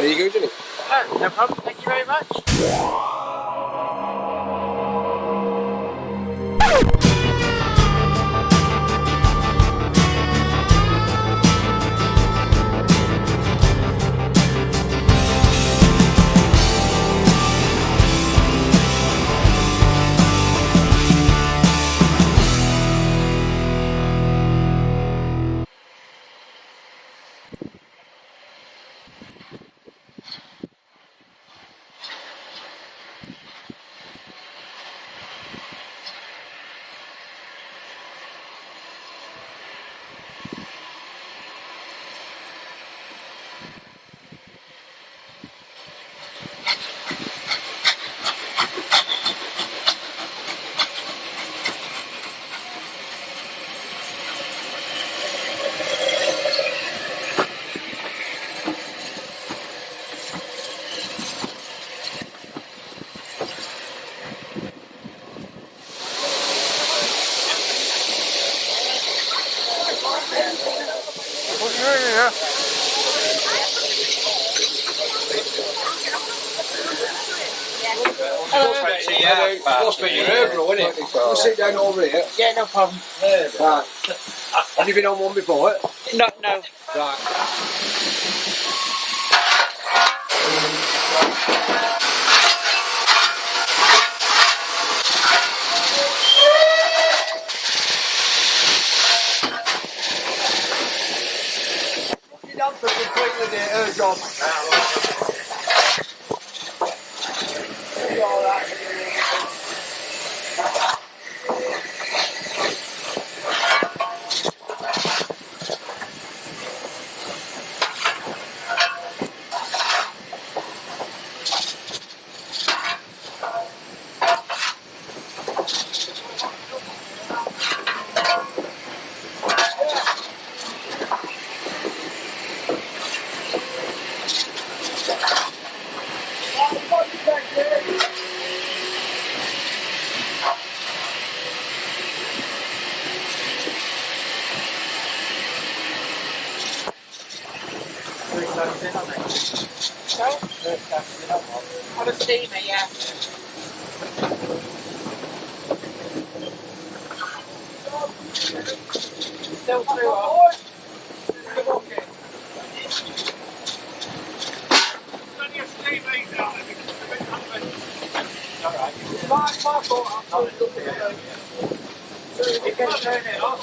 There you go, Jenny. Oh, no problem. Thank you very much. Must be your hair, bro, isn't it? We'll sit down over here. Yeah, no problem. Right. Have you been on one before? No, no. Right. You done for completely the her job. On a steamer, yeah. Still through on. You can turn it off.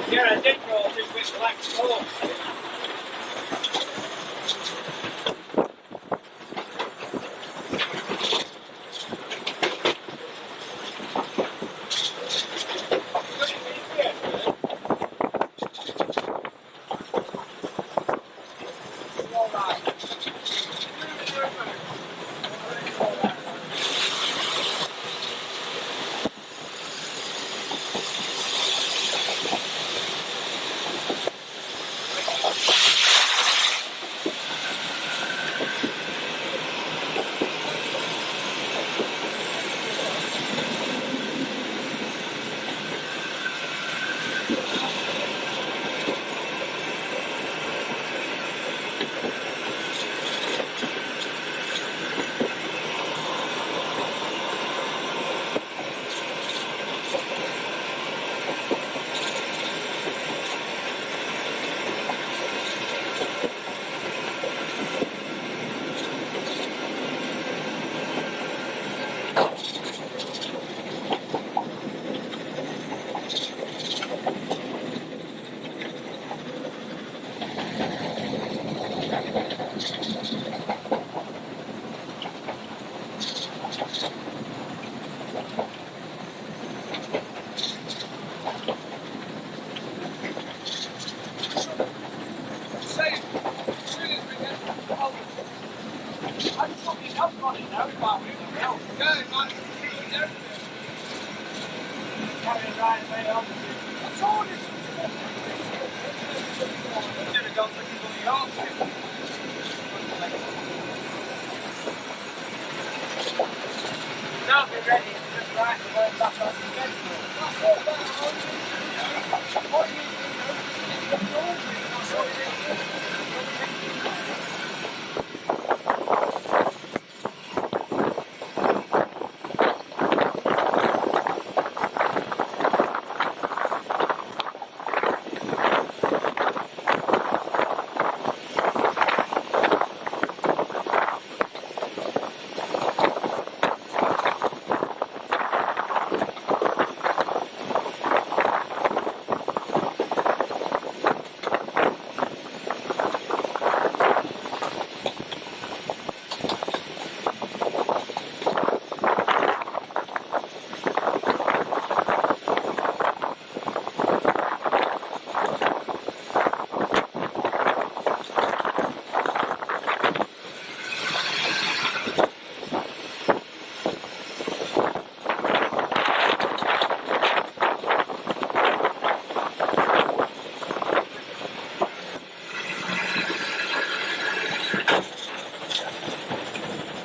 Yeah, I did roll this with black smoke.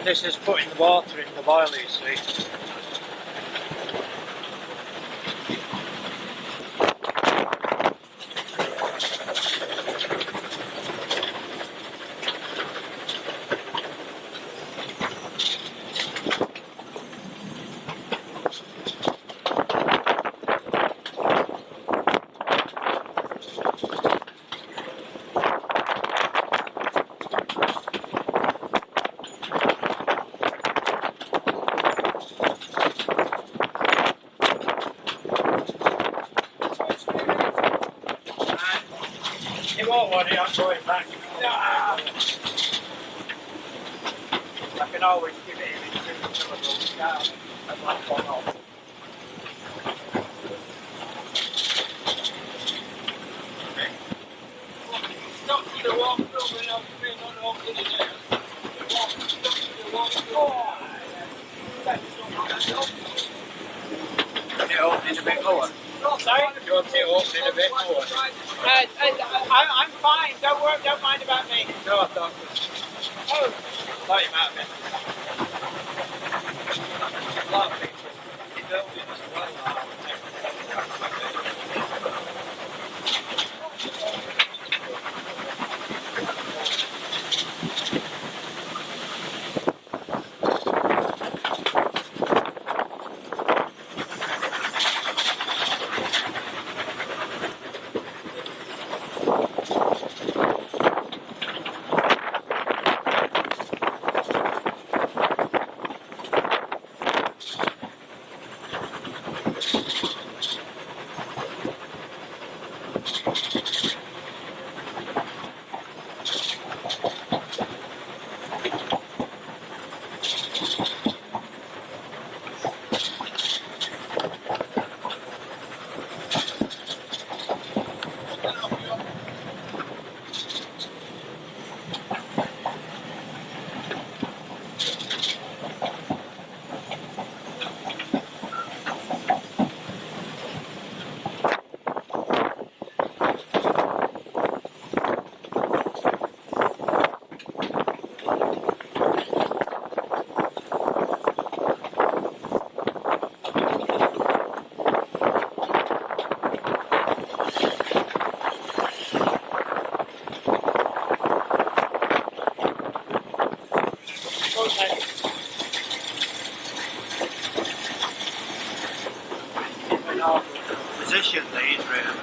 This is putting the water in the boiler, you see. Don't worry, I'm going back. I can always give it until it goes down and lap one off. Stop to the walk through and I'll be not open in there. Stop to the walk through. It opening a bit lower. Sorry? Do you want it opening a bit lower? I'm fine. Don't mind about me. No, I thought. Oh, thought you might have been. A lot of people in buildings as well are. Position these really.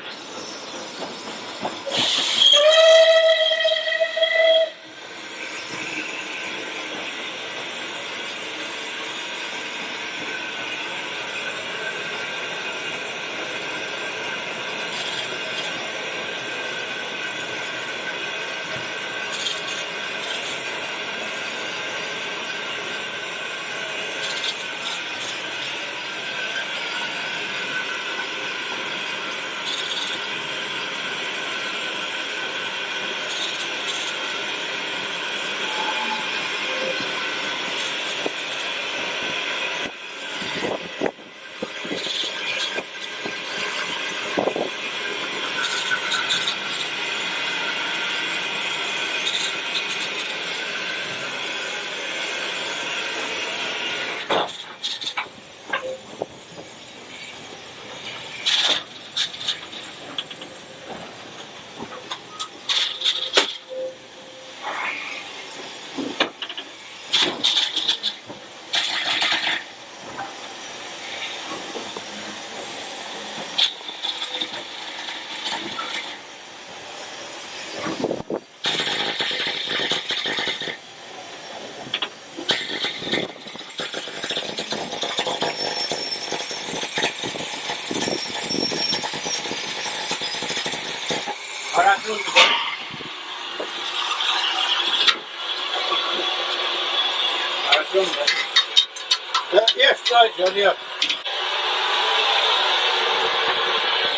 Yes, right, John, yeah.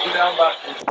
Go down backwards.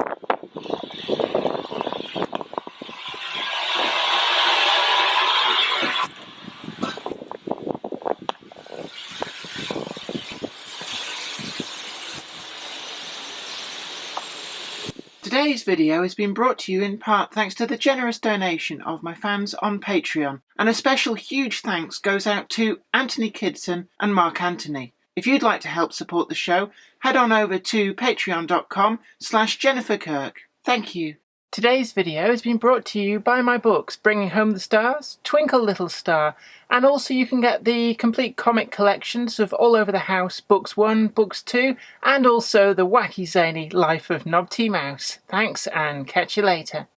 Today's video has been brought to you in part thanks to the generous donation of my fans on Patreon, and a special huge thanks goes out to Anthony Kidson and Mark Anthony. If you'd like to help support the show, head on over to patreon.com/Jennifer Kirk. Thank you. Today's video has been brought to you by my books, Bringing Home the Stars, Twinkle Little Star, and also you can get the complete comic collections of All Over the House, Books 1, Books 2, and also the wacky zany Life of Knobty Mouse. Thanks, and catch you later.